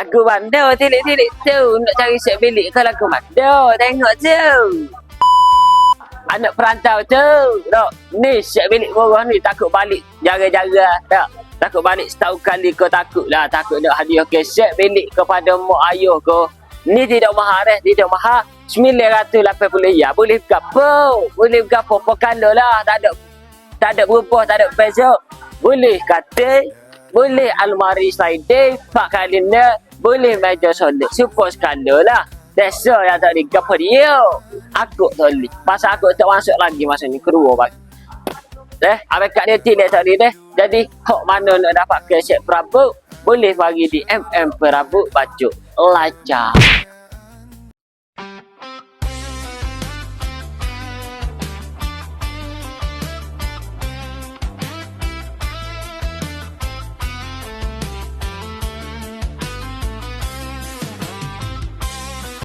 Lagu bandar tilik-tilik tu. Nak cari set bilik ke lagu bandar. Tengok tu. Anak perantau tu. Tak. Ni set bilik murah ni. Takut balik jara-jara. Tak. Takut balik setahun kali kau takut lah. Takut nak hadiah set bilik kepada mak ayah kau. Ni tidak mahal dah. Tidak mahal. 980 ya. Boleh gapo. Boleh gapo. Pokalo lah. Tak ada berubah. Tak ada beza. Boleh katil. Boleh almari sliding. 4 kali nak. Boleh meja solid. Super skala lah. Desa yang tak boleh gapo dia. Aku tak boleh. Pasal aku tak masuk lagi masa ni. Keluar bagi. Abang kat dia tidak tak boleh deh. Jadi, hok mana nak dapat keset perabot. Boleh bagi di MM Perabot Baju Lacak.